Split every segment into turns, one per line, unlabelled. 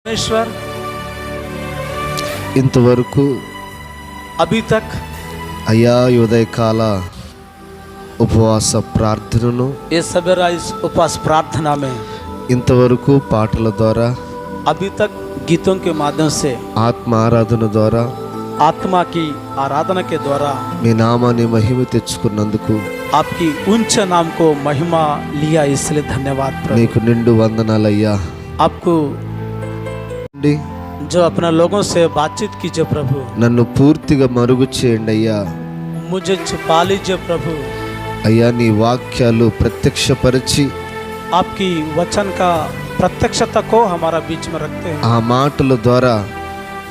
परमेश्वर
ఇంతవరకు
अभी तक
అయా ఉదయకాల ఉపవాస ప్రార్థనను
ये सवेरा इस उपवास प्रार्थना में
ఇంతవరకు పాటల ద్వారా
अभी तक गीतों के माध्यम से
ఆత్మ ఆరాధన ద్వారా
आत्मा की आराधना के द्वारा
మీ నామాన్ని మహిమ తెచ్చుకున్నందుకు
आपकी ऊंच नाम को महिमा लिया, इसलिए धन्यवाद प्रभु।
నీకు నిండు వందనాలయ్యా।
आपको जो अपना लोगों से बातचीत कीजिए प्रभु,
నన్ను పూర్తిగా మరుగు చేయండి అయ్యా।
मुझे छुपा लीजिए प्रभु।
అయ్యా నీ వాక్యాలు ప్రత్యక్షపరిచి
आपकी वचन का प्रत्यक्षता को हमारा बीच में रखते हैं।
ఆ మాటల ద్వారా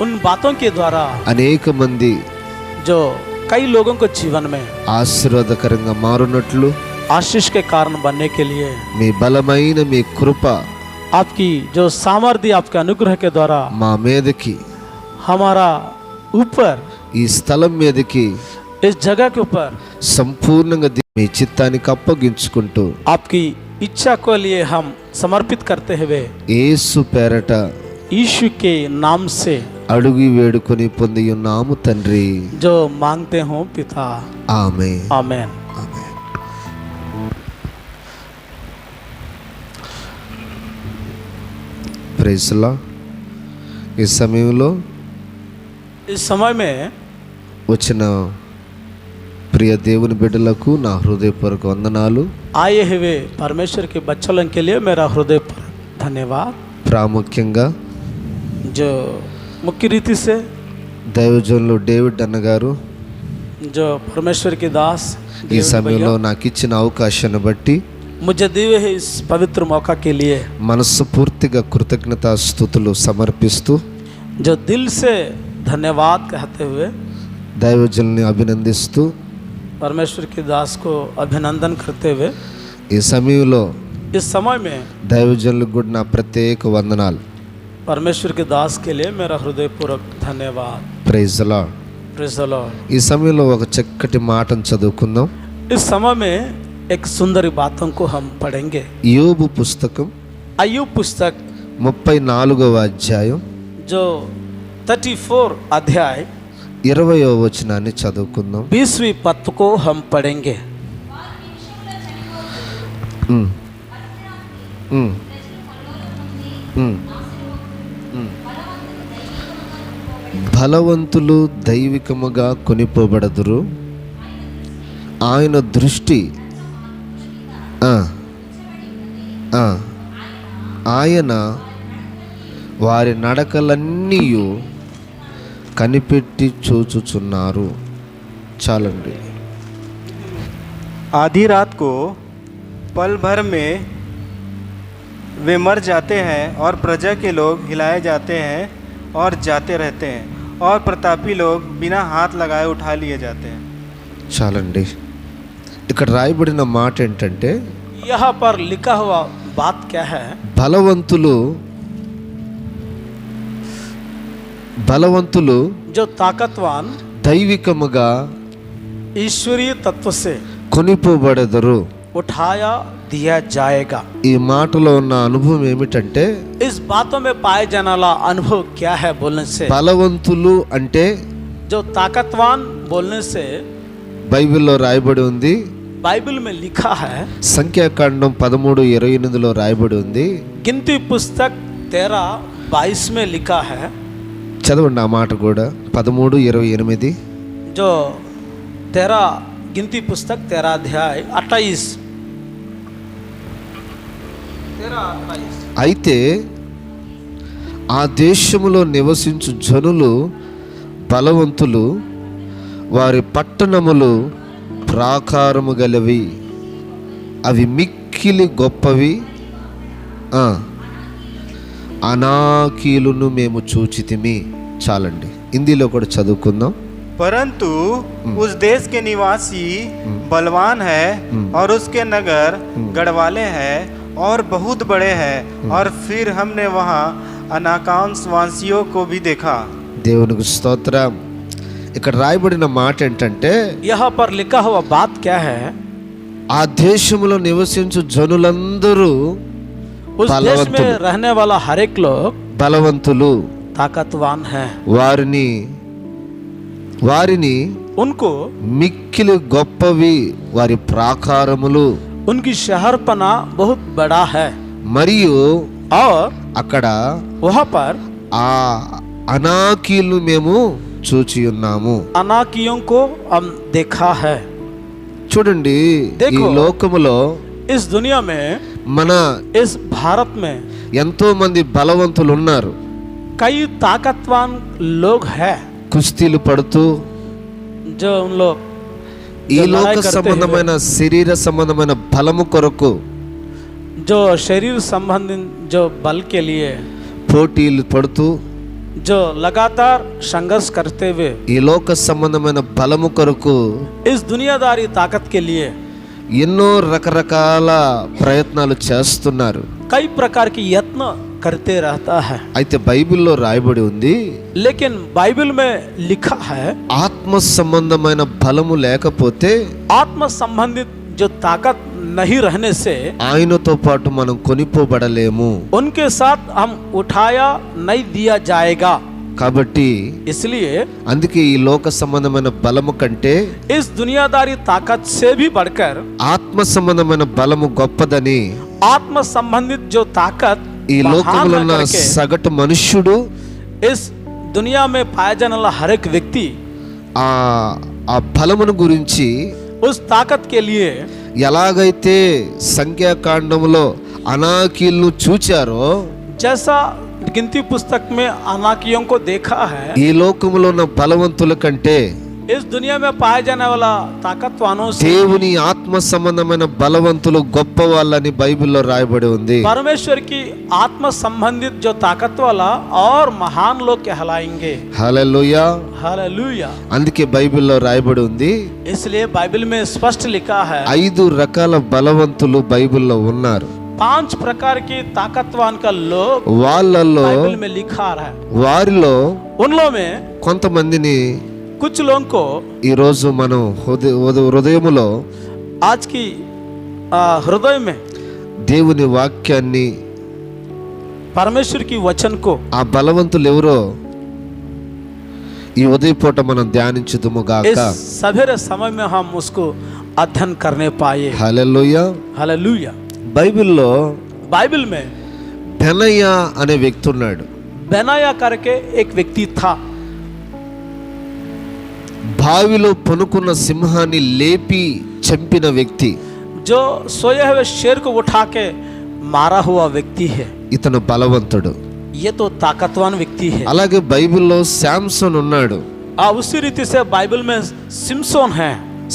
उन बातों के द्वारा
అనేక మంది
जो कई लोगों को जीवन में
ఆశీర్వాదకరంగా మారునట్లు
आशीष के कारण बनने के लिए
మీ బలమైన మీ కృప
आपकी जो सामर्थ्य आपके अनुग्रह के द्वारा
మా మీదకి
हमारा ऊपर
ఈ స్థలం మీదకి
इस जगह के ऊपर
సంపూర్ణంగా మీ చిత్తానికి అప్పగించుకుంటూ
आपकी इच्छा को लिए हम समर्पित करते हुए
యేసు పేరట
यीशु के नाम से
అడుగు వేడుకొని పొంది ఉన్నాము తండ్రి।
जो मांगते हो पिता,
ఆమేన్
आमेन।
ఆమేన్। ప్రైజ్ లా। ఈ సమయంలో
इस समय में
వచ్చిన ప్రియ దేవుని బిడ్డలకు నా హృదయపూర్వక వందనాలు।
आए हुए परमेश्वर के बच्चों के लिए मेरा हृदय पर धन्यवाद।
ప్రాముఖ్యంగా
जो मुख्य रीति से
దైవజనులు డేవిడ్ అన్నగారు
जो परमेश्वर के दास
ఈ సమయంలో నాకు ఇచ్చిన అవకాశాన్ని బట్టి
मुझे दिए है इस पवित्र मौका के लिए
మనస్ఫూర్తిగా కృతజ్ఞతాస్తుతులు సమర్పిస్తూ
जो दिल से धन्यवाद कहते हुए
దైవజనుల్ని అభినందిస్తూ
परमेश्वर के दास को अभिनंदन करते हुए
ఈ సమయంలో
इस समय में
దైవజనులకు కూడా నా ప్రత్యేక వందనాలు।
परमेश्वर के दास के लिए मेरा हृदयपूर्वक धन्यवाद।
ప్రైజ్ లా।
Praise the Lord.
ఈ సమయంలో ఒక చక్కటి మాటను చదువుకుందాం।
इस समय में एक सुंदर बातों को हम पढ़ेंगे।
యోబు పుస్తకం
अय्यूब पुस्तक
34వ అధ్యాయం
जो 34 अध्याय
20వ వచనాన్ని చదువుకుందాం।
20वीं पद को हम पढ़ेंगे।
బలవంతులు దైవికముగా కొనిపోబడదురు, ఆయన దృష్టి ఆయన వారి నడకలన్నీ కనిపెట్టి చూచుచున్నారు। చాలండి।
आधी रात को पल भर में वे मर जाते हैं और प्रजा के लोग हिलाए जाते हैं और जाते रहते हैं और प्रतापी लोग बिना हाथ लगाए उठा लिए जाते हैं।
చాలండి। ఇక్కడ రాయబడిన మాట ఏంటంటే
यहाँ पर लिखा हुआ बात क्या है?
బలవంతులు
जो ताकतवान
దైవికముగా
ईश्वरीय तत्व से
కొనిపోబడెదరు।
उठाया दिया जाएगा।
ఈ మాటలో ఉన్న అనుభవం ఏమిటంటే
इस बातों में पाए जाने वाला अनुभव क्या है बोलने से?
బలవంతులు అంటే
जो ताकतवान बोलने से
బైబిల్లో రాయబడి ఉంది।
बाइबल में लिखा है,
సంఖ్యాకాండం 13:28లో రాయబడి ఉంది।
गिनती पुस्तक 13:22 में लिखा है।
చదవండి ఆ మాట కూడా 13:28।
जो 13 गिनती पुस्तक 13 अध्याय 28।
అయితే ఆ దేశములో నివసించు జనులు బలవంతులు, వారి పట్టణములు ప్రాకారము గలవి, అవి మిక్కిలి గొప్పవి, అనాకీలును మేము చూచితిమి। చాలండి। హిందీలో కూడా చదువుకుందాం।
परंतु उस देश के निवासी बलवान है और उसके नगर गढ़वाले हैं और बहुत बड़े हैं, और फिर हमने वहाँ अनाकांशवासियों को भी देखा।
దేవునికి స్తోత్రం। ఇక్కడ రాయబడిన మాట ఏంటంటే
यहाँ पर लिखा हुआ बात क्या है?
ఆ దేశములో నివసించు జనులందరూ
उस देश में रहने वाला हर एक लोग
బలవంతులు,
ताकतवान हैं,
వారిని
उनको
మిక్కిలి గొప్పవి వారి ప్రాకారములు,
उनकी शहरपना बहुत बड़ा है।
మరియు
और
అక్కడ
वहाँ पर
ఆ అనాకీలు మేము చూచి ఉన్నాము.
अनाकियों को हम देखा है।
చూడండి, ఈ
देखो,
లోకములో
इस दुनिया में,
మన
इस भारत में
ఎంతో మంది బలవంతులు ఉన్నారు.
कई ताकतवान लोग हैं
కుస్తీలు పడుతూ
जो उन लोग
ఈ
जो
లోక
लड़ाई करते
సంబంధమైన శరీర సంబంధమైన బలము కొరకు
हुए, जो शरीर संबंधी जो बल के लिए
పోటీలు పడుతూ
जो लगातार संघर्ष करते हुए
ఈ లోక సంబంధమైన బలము కొరకు
इस दुनियादारी ताकत के लिए
ఎన్నో రకరకాల ప్రయత్నాలు చేస్తున్నారు.
कई प्रकार की यत्न करते रहता है।
అయితే బైబిల్లో రాయబడి ఉంది,
लेकिन बाइबल में लिखा है
ఆత్మ సంబంధమైన బలము లేకపోతే
आत्म संबंधित जो ताकत नहीं रहने से
ఆయనతో పాటు మనం కొనిపోబడలేము.
उनके साथ हम उठाया नहीं दिया जाएगा।
కాబట్టి
इसलिए
అందుకే ఈ లోక సంబంధమైన బలము కంటే
इस दुनियादारी ताकत से भी बढ़कर
ఆత్మ సంబంధమైన బలము గొప్పదని
आत्म संबंधित जो ताकत
ఈ
महान
లోకంలో ఉన్న
करके
సగటు మనుష్యుడు
इस दुनिया में पाया जाने वाला हर एक व्यक्ति
ఆ బలమును గురించి
उस ताकत के लिए
ఎలాగైతే సంఖ్యాకాండంలో అనాకీలను చూచారో
जैसा गिनती पुस्तक में अनाकियों को देखा है,
ఈ లోకములో ఉన్న బలవంతుల కంటే
इस दुनिया में पाए जाने वाला ताकतवानों से
దేవుని ఆత్మ సంబంధమైన బలవంతులు గొప్ప వాళ్ళని బైబిల్లో రాయబడి ఉంది.
परमेश्वर की आत्म संबंधित जो ताकत वाला और महान लोग कहलाएंगे।
హల్లెలూయా.
हालेलुया।
అందుకే బైబిల్లో రాయబడి ఉంది,
इसलिए बाइबल में स्पष्ट लिखा है
5 రకాల బలవంతులు బైబిల్లో ఉన్నారు.
5 प्रकार की ताकतवान का लोग
వాళ్ళల్లో
बाइबल में लिखा है।
వారిలో
उन लोगों में
కొంతమందిని
कुछ लोगों को
ఈరోజు మనం హృదయములో
आज की हृदय में
దేవుని వాక్యాన్ని,
परमेश्वर की वचन को,
ఆ బలవంతులు ఎవరో ఈ ఉదయపూట మనం ధ్యానించుదుము గాక.
इस सवेरे समय में हम उसको अध्ययन करने पाए।
హల్లెలూయా.
हालेलुया।
బైబిల్లో
बाइबल में
బెనయ్య అనే వ్యక్తి ఉన్నాడు.
बेनाया करके एक व्यक्ति था,
బావిలో పనుకున్న సింహాన్ని లేపి చంపిన వ్యక్తి.
जो सोए हुए शेर को उठा के मारा हुआ व्यक्ति है।
ఇతను బలవంతుడు.
ये तो ताकतवान व्यक्ति है।
అలాగే బైబిల్లో శాంసన్ ఉన్నాడు.
उसी रीति से बाइबल में सिमसोन है।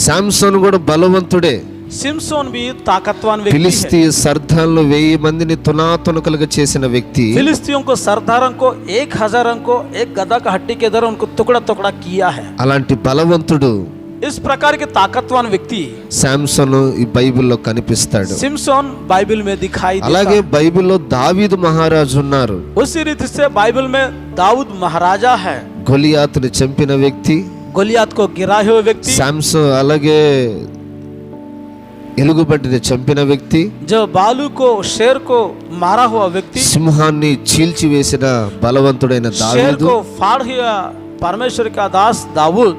శాంసన్ కూడా బలవంతుడే.
सिमसोन भी ताकतवान व्यक्ति है।
ఫిలిస్తీ సర్దార్లు 1000 మందిని తునాతునకలుగా చేసిన వ్యక్తి.
फिलिस्तियों को सरदारों को 1000 को एक गदा का हड्डी के द्वारा उनको टुकड़ा टुकड़ा किया है।
అలాంటి బలవంతుడు
इस प्रकार के ताकतवान व्यक्ति
శాంసన్ ఈ బైబిల్లో కనిపిస్తాడు.
सिमसोन बाइबल में दिखाई
అలాగే
देता।
బైబిల్లో దావీదు మహారాజు ఉన్నారు.
उसी रीति से बाइबल में दाऊद महाराजा है,
గొలియాతుని చంపిన వ్యక్తి.
गोलियत को गिराए हुए व्यक्ति,
శాంసన్ అలాగే ఎలుగుబంటిని చంపిన వ్యక్తి,
जो बालू को शेर को मारा हुआ व्यक्ति,
సింహాన్ని చీల్చివేసిన బలవంతుడైన
शेर
దావీదు.
को फाड़ दिया परमेश्वर का दास दाऊद।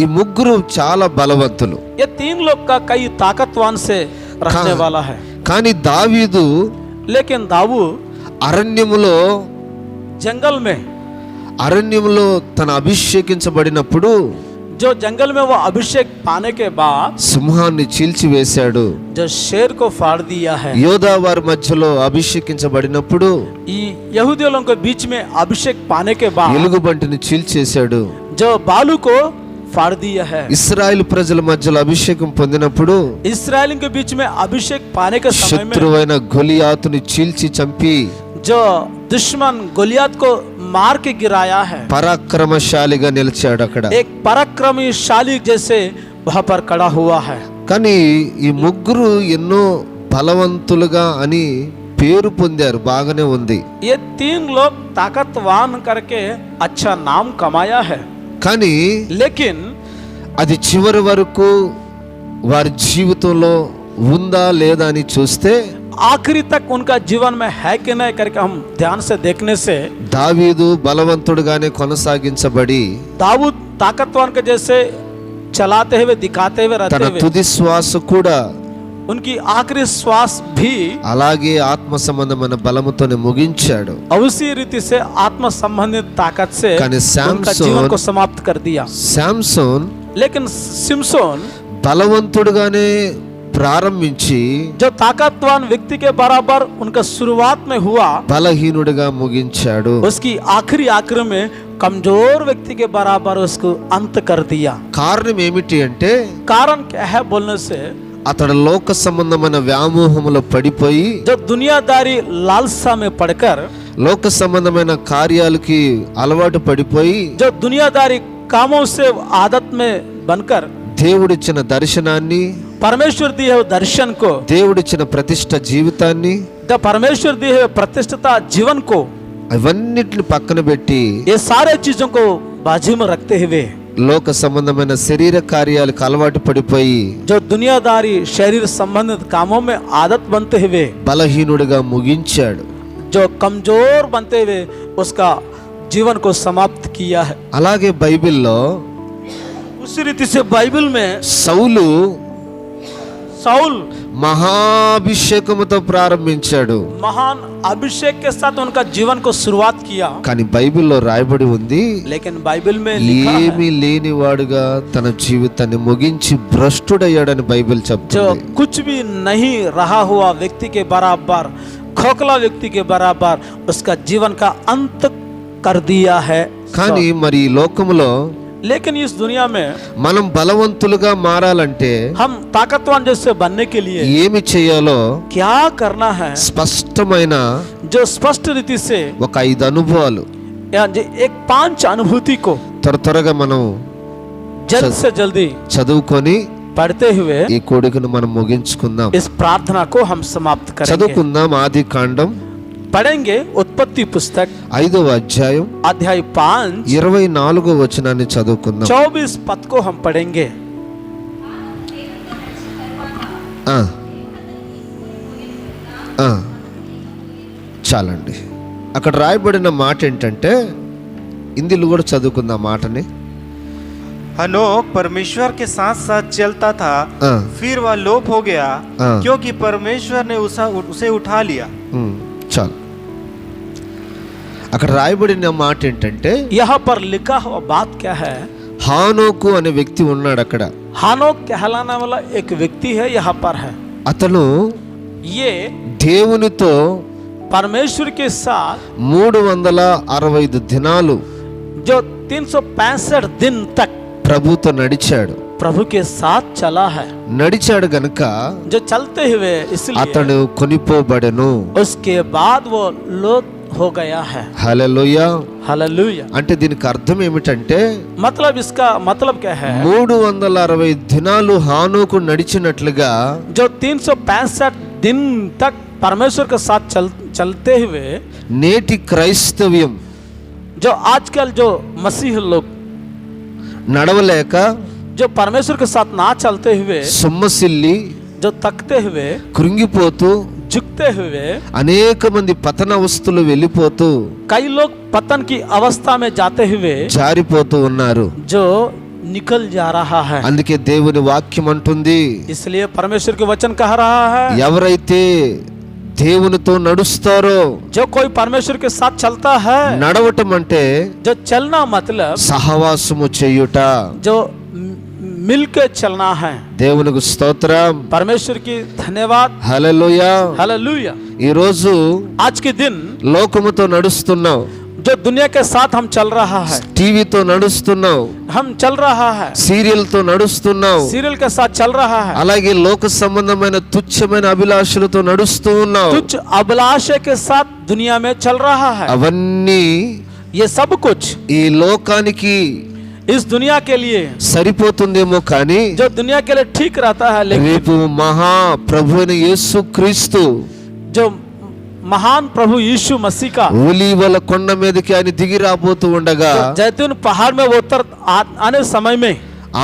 ఈ ముగ్గురు చాలా బలవంతులు.
ये 3 लोग का कई ताकतवान से रहने वाला है।
కానీ దావీదు
लेकिन दाऊद
అరణ్యములో
जंगल में
తన అభిషేకించబడినప్పుడు
जो जंगल में वो अभिषेक पाने के बाद
సింహాన్ని చీల్చివేశాడు.
जो शेर को फाड़ दिया है।
యోధా వారి మధ్యలో అభిషేకించబడినప్పుడు
यहूदियों के बीच में अभिषेक पाने के बाद
ఎలుగుబంటిని చీల్చేశాడు.
जो बालू को फाड़ दिया है।
ఇశ్రాయేలు ప్రజల మధ్యలో అభిషేకం పొందినప్పుడు
इस्राएल के बीच में अभिषेक पाने के समय में
శత్రువైన గొలియాతుని చీల్చి చంపి
जो दुश्मन गोलियत को मार के गिराया है,
పరాక్రమశాలిగా నిలిచాడు అక్కడ.
एक पराक्रमशाली जैसे वहां पर खड़ा हुआ है।
కానీ ఈ ముగ్గురు ఎన్నో బలవంతులుగా అని పేరు పొందారు, బాగానే ఉంది.
ये 3 लोग ताकतवान करके अच्छा नाम कमाया है,
కానీ
लेकिन
అది చివరి వరకు వారి జీవితంలో ఉందా లేదా అని చూస్తే
आखिरी तक उनका जीवन में है कि नहीं करके हम ध्यान से देखने से
దావీదు బలవంతుడుగానే కొనసాగించబడి
दाऊद ताकतवान के जैसे चलाते हुए दिखाते हुए
తన
रहते हुए
తుది శ్వాస కూడా
उनकी आखिरी श्वास भी
అలాగే ఆత్మ సంబంధమైన బలముతోనే ముగించాడు.
और उसी रीति से आत्म संबंधित ताकत से
కానీ
उनका
శాంసోన్
जीवन को समाप्त कर दिया।
శాంసోన్
लेकिन सिमसोन
బలవంతుడుగానే ప్రారంభించి
जो ताकतवान व्यक्ति के बराबर उनका शुरुआत में हुआ,
బలహీనుడిగా ముగించాడు.
उसकी आखिरी में कमजोर व्यक्ति के बराबर उसको अंत कर दिया।
కారణం ఏమిటి అంటే
कारण क्या है बोलने से
అతడు లోక సంబంధమైన వ్యామోహములో పడిపోయి
जो दुनियादारी लालसा में पड़कर,
లోక సంబంధమైన కార్యాలకి అలవాటు పడిపోయి
जो दुनियादारी कामों से आदत में बनकर
దేవుడిచ్చిన దర్శనాన్ని,
परमेश्वर दिए हुए दर्शन को,
దేవుడిచ్చిన ప్రతిష్ట జీవితాన్ని
जो परमेश्वर दिए हुए प्रतिष्ठिता जीवन को,
అవన్నిటిని పక్కన పెట్టి
ये सारे चीजों को बाजू में रखते हुए
లోక సంబంధమైన శరీర కార్యాలకు అలవాటు పడిపోయి
जो दुनियादारी शरीर संबंधित कामों में आदत बनते हुए
బలహీనుడిగా ముగించాడు.
जो कमजोर बनते हुए उसका जीवन को समाप्त किया है।
అలాగే బైబిల్లో
उसी रीति से बाइबल में
సౌలు
साउल
మహాభిషేకముతో ప్రారంభించాడు.
महान अभिषेक के साथ उनका जीवन को शुरुआत किया,
కానీ బైబిల్లో రాయబడి ఉంది
लेकिन बाइबल में लिखा
ఏమీ
है
లేనివాడుగా తన జీవితాన్ని ముగించి భ్రష్టుడయ్యాడని బైబిల్
जो
చెప్తుంది.
कुछ भी नहीं रहा हुआ व्यक्ति के बराबर, खोखला व्यक्ति के बराबर उसका जीवन का अंत कर दिया है।
కానీ మరి ఈ లోకములో
लेकिन इस दुनिया में
మనం బలవంతులుగా మారాలంటే
हम ताकतवान जैसे बनने के लिए
ఏమి చేయాలో
क्या करना है,
స్పష్టమైన
जो स्पष्ट रीति से
ఒక 5 అనుభవాలు
या एक 5 अनुभूति को
త్వరగా మనం
जल्द से जल्दी
చదువుకొని
पढ़ते हुए
ఈ కోడికను మనం ముగించుకుందాం.
इस प्रार्थना को हम समाप्त करेंगे।
చదువుకుందాం. ఆది కాండం
पढ़ेंगे उत्पत्ति पुस्तक
5వ అధ్యాయం
अध्याय 5
24వ వచనాన్ని చదువుకుందాం.
24 पद को हम पढ़ेंगे।
ఆ, ఆ, చాలండి. అక్కడ రాయబడిన మాట ఏంటంటే హిందీలో కూడా చదువుకుందాం మాటని.
हनोक परमेश्वर के साथ साथ चलता था,
हाँ।
फिर वह लोप हो गया
हाँ।
क्योंकि परमेश्वर ने उसे उठा लिया।
చాలు. అక్కడ రాయబడిన మాట ఏంటంటే
यहाँ पर लिखा हुआ बात क्या है,
హానోకు అనే వ్యక్తి ఉన్నాడు అక్కడ.
हानोक कहलाने वाला एक व्यक्ति है यहाँ पर है।
అతను
ये
దేవునితో
परमेश्वर के साथ
365 దినాలు
जो 365 दिन तक
ప్రభుతో నడిచాడు.
प्रभु के साथ चला है।
నడిచాడు గనుక
जो चलते हुए इसलिए
అతడు కొనిపోబడెను.
उसके बाद वो लोप हो गया है।
హల్లెలూయా.
हालेलुया।
అంటే దీనికి అర్థం ఏమిటంటే
मतलब इसका मतलब क्या है,
360 దినాలు హానోకు నడిచినట్లుగా
जो 365 दिन तक परमेश्वर के साथ चलते हुए
నేటి క్రైస్తవ్యం
जो आजकल जो मसीह लोग
నడవలేక
जो परमेश्वर के साथ ना चलते हुए,
సొమ్మసిల్లి
जो तकते हुए,
కృంగిపోతూ
झुकते हुए,
అనేక మంది పతనవస్థలు వెళ్ళిపోతూ
कई लोग पतन की अवस्था में जाते हुए
జారిపోతూ ఉన్నారు.
जो निकल जा रहा है।
అందుకే దేవుని వాక్యం అంటుంది,
इसलिए परमेश्वर के वचन कह रहा है,
ఎవరైతే దేవునితో నడుస్తారో,
जो कोई परमेश्वर के साथ चलता है,
నడవటం అంటే
जो चलना मतलब
సహవాసము చేయుట.
जो मिलके चलना है।
దేవునికి స్తోత్రం.
परमेश्वर की धन्यवाद।
హల్లెలూయా.
हालेलुया।
ఈ రోజు
आज के दिन
లోకముతో నడుస్తున్నావు,
जो दुनिया के साथ हम चल रहा है,
టీవీతో నడుస్తున్నావు,
हम चल रहा है,
సీరియల్తో నడుస్తున్నావు,
सीरियल के साथ चल रहा है,
అలాగే లోక సంబంధమైన తుచ్చమైన అభిలాషలతో నడుస్తూ ఉన్నావు.
कुछ अभिलाषे के साथ दुनिया में चल रहा है।
అవన్నీ
ये सब कुछ
ఈ లోకానికి
इस दुनिया के लिए,
సరిపోతుందేమో కానీ
जो दुनिया के लिए ठीक रहता है, लेकिन
రేపు మహా ప్రభు అయిన యేసు క్రీస్తు
जो महान प्रभु यीशु मसीह का
ఒలీవల కొండ మీదకి ఆయన దిగి రాబోతూ ఉండగా
जैतून पहाड़ में वो उतर आने समय में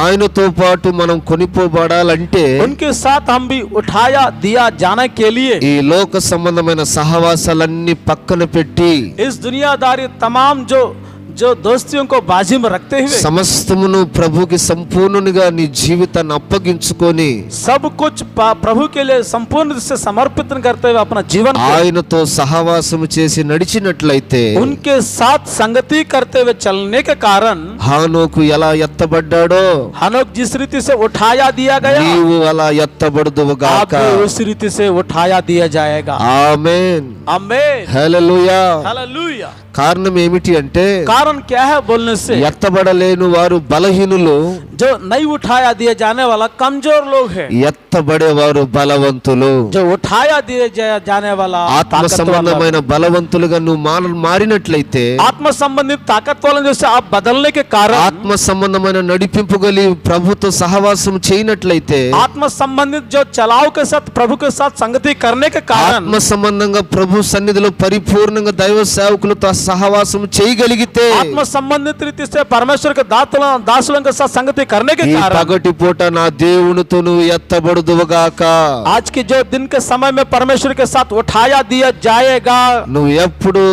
ఆయనతో పాటు మనం కొనిపోబడాలంటే
उनके साथ हम भी उठाया दिया जाने के लिए
ఈ లోక సంబంధమైన సహవాసాలన్నీ పక్కన పెట్టి
इस दुनियादारी तमाम जो दोस्तियों को बाजी में रखते हुए
సమస్తమును ప్రభుకి సంపూర్ణునిగా నీ జీవితాన్ని అప్పగించుకొని
सब कुछ प्रभु के लिए संपूर्ण से समर्पित करते हुए अपना जीवन को
ఆయనతో సహవాసం చేసి నడిచినట్లయితే
उनके साथ संगति करते हुए चलने के कारण
హానోకు ఎలా ఎత్తబడ్డాడో
हनोक जिस रीति से उठाया दिया गया
నీవు అలా ఎత్తబడుదువుగాక.
आप भी उस रीति से उठाया दिया जाएगा.
ఆమేన్.
आमीन.
హల్లెలూయా.
हालेलुया.
కారణం ఏమిటి అంటే
कारण क्या है बोलने से
ఎత్తబడలేని వారు బలహీనులు,
जो नहीं उठाया दिया जाने वाला कमजोर लोग है,
ఎత్తబడేవారు బలవంతులు.
जो उठाया दिया जाने वाला
ఆత్మ సంబంధమైన బలవంతులుగా నువ్వు మారినట్లయితే,
आत्म संबंधित ताकत वाले जैसे आप बदलने के कारण
ఆత్మ సంబంధమైన నడిపింపు గలి ప్రభుతో సహవాసం చేయనట్లయితే,
आत्म संबंधित जो चलाव के साथ प्रभु के साथ संगति करने के कारण
ఆత్మ సంబంధంగా ప్రభు సన్నిధిలో పరిపూర్ణంగా దైవ సేవకులతో సహవాసం చేయగలిగితే,
आत्म संबंधित रीति से परमेश्वर के दासुलों के साथ संगति करने के
ఈ
कारण
పగటి పూట నా దేవునితో నువ్వు ఎత్తబడుదువుగాక.
आज के जो दिन के समय में परमेश्वर के साथ उठाया दिया जाएगा.
నువ్వు ఎప్పుడు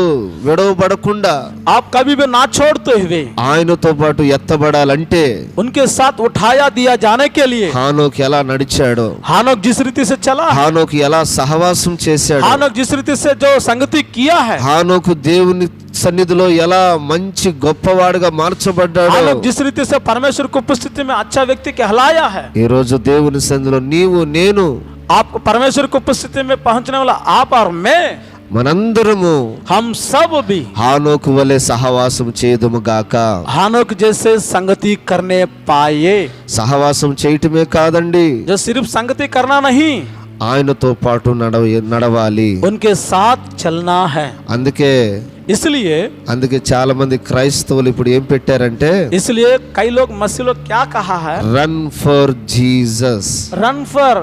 విడవబడకుండా
आप कभी भी ना छोड़ते हुए
ఆయనతో పాటు ఎత్తబడాలంటే,
उनके साथ उठाया दिया जाने के लिए
హానోకు ఎలా నడిచాడో,
हानोक जिस रीति से चला,
హానోకు ఎలా సహవాసం చేశాడు,
हानोक जिस रीति से जो संगति किया है,
హానోకు దేవుని సన్నిధిలో ఎలా మంచి గొప్పవాడుగా మార్చబడ్డాడు.
हानोक जिस रीति से परमेश्वर की उपस्थिति में अच्छा व्यक्ति कहलाया है.
ఈ రోజు దేవుని సన్నిధిలో నీవు నేను
आपको परमेश्वर की उपस्थिति में पहुंचने वाला आप और मैं,
మనందరము
हम सब भी
హానోకు వలె సహవాసం చేయదుము గాక.
हानोक जैसे संगति करने पाए.
సహవాసం చేయటమే కాదండి,
जो सिर्फ संगति करना नहीं,
ఆయనతో పాటు నడవాలి.
उनके साथ चलना है.
అందుకే చాలా మంది క్రైస్తవులు ఇప్పుడు ఏం పెట్టారంటే,
इसलिए कई लोग मसीह लोग क्या कहा है,
run for Jesus,
run for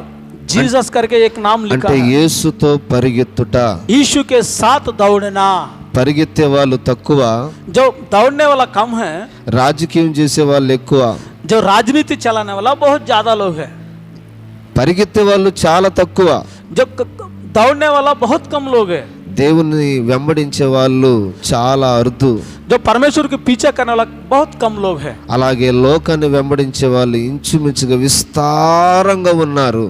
Jesus करके एक नाम लिखा
అంటే
है.
యేసుతో పరిగెత్తుట.
यीशु के साथ दौड़ना.
పరిగెత్తే వాళ్ళు తక్కువ,
जो दौड़ने वाला कम है,
రాజకీయం చేసే వాళ్ళు ఎక్కువ.
जो राजनीति चलाने वाला बहुत ज्यादा लोग है.
పరిగెత్తే వాళ్ళు చాలా తక్కువ,
जो दौड़ने वाला बहुत कम लोग है.
దేవుని వెంబడించే వాళ్ళు చాలా అరుదు.
जो परमेश्वर के पीछे करने वाला बहुत कम लोग है.
అలాగే లోకాన్ని వెంబడించే వాళ్ళు ఇంచుమించుగా విస్తారంగా ఉన్నారు.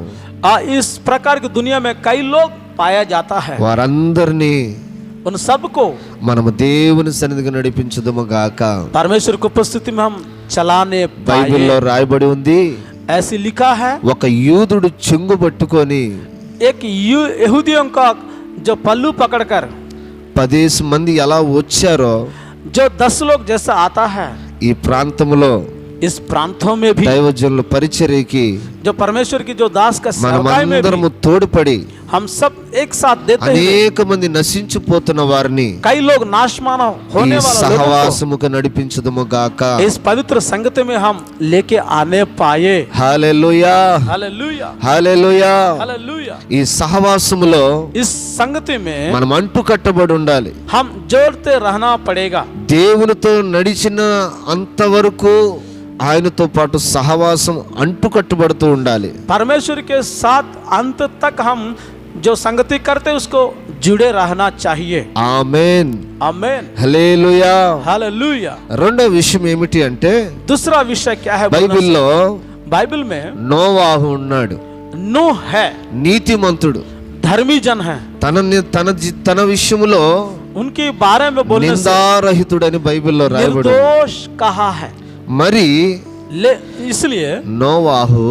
इस प्रकार की दुनिया में कई लोग पाया जाता है.
వారందరినీ
उन सबको
మనము దేవుని సన్నిధికి నడిపించుదుము గాక.
परमेश्वर की उपस्थिति में हम चलाने
బైబిల్లో
पाए.
రాయబడి ఉంది,
ऐसे लिखा है,
ఒక యూదుడు చెంగు పట్టుకొని
एक यहूदियों का जो पल्लू पकड़कर
10 మంది ఎలా వచ్చారో,
जो 10 लोग जैसा आता है,
ఈ ప్రాంతంలో
इस प्रांतों में भी
దైవజనుల పరిచర్యకి
जो परमेश्वर की जो दास का सेवकाई में
మనమందరము
भी
తోడ్పడి
हम सब एक साथ देते हैं.
అనేక మంది నశించిపోతున్న వారిని
कई लोग नाशमान
ఈ
होने वाला लोगों
సహవాసముకు నడిపించుదుము గాక.
को इस पवित्र संगति में हम लेके आने पाए.
హల్లెలూయా,
हालेलुया.
హల్లెలూయా.
हालेलुया.
ఈ సహవాసములో
इस संगति में
మనం అంటు కట్టబడి ఉండాలి.
हम जोड़ते रहना पड़ेगा.
దేవునితో నడిచిన అంతవరకు ఆయనతో పాటు సహవాసం అంటు కట్టుబడుతూ ఉండాలి.
परमेश्वर के साथ अंत तक हम जो संगति करते उसको जुड़े रहना चाहिए.
ఆమేన్.
आमीन.
హల్లెలూయా.
हालेलुया.
రెండో విషయం ఏమిటి అంటే,
दूसरा विषय क्या है?
బైబిల్లో
बाइबल में
నోవాహు ఉన్నాడు.
नूह है,
నీతిమంతుడు.
धर्मी जन है.
తన విషయములో
उनके बारे में बोलने से
నిందారహితుడని బైబిల్లో రాయబడి ఉంది.
निर्दोष कहा है.
మరి
इसलिए
నోవాహు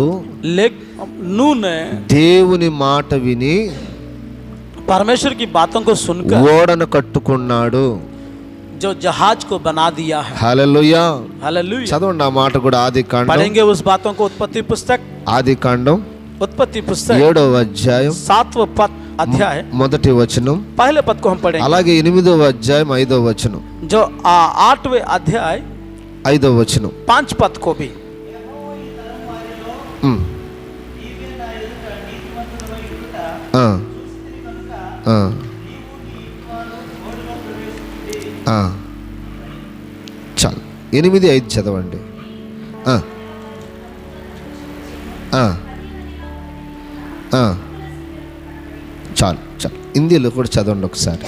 नूह ने
దేవుని మాట విని
परमेश्वर की बातों को सुनकर
ఓడను కట్టుకున్నాడు.
जो जहाज को बना दिया है.
హల్లెలూయా.
हालेलुया.
చదవండి ఆ మాట కూడా. ఆదికాండం,
पढ़ेंगे उस बातों को. उत्पत्ति पुस्तक,
ఆదికాండం
उत्पत्ति पुस्तक
7వ అధ్యాయం
7वां पद अध्याय
మొదటి వచనం,
पहले पद को हम पढ़ेंगे.
అలాగే 8వ అధ్యాయం 5వ వచనం,
जो 8वें अध्याय
5వ వచనం.
5 पद को भी.
ఆ, ఆ, ఆ. చాలు, 8-5 చదవండి. చాలు చాలు, హిందీలో కూడా చదవండి ఒకసారి.